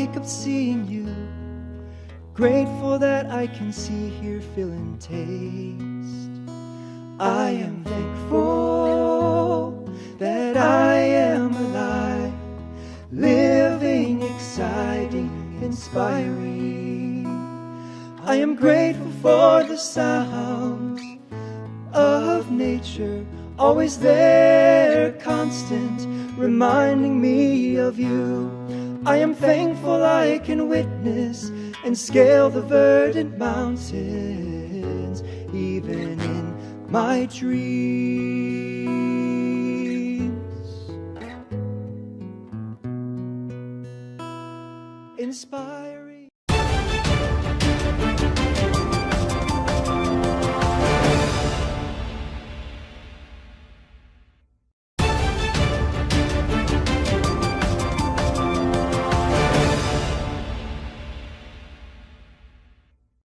wake up seeing you, grateful that I can see, hear, feel, and taste. I am thankful that I am alive, living, exciting, inspiring. I am grateful for the sounds of nature, always there, constant, reminding me of you. I am thankful I can witness and scale the verdant mountains, even in my dreams.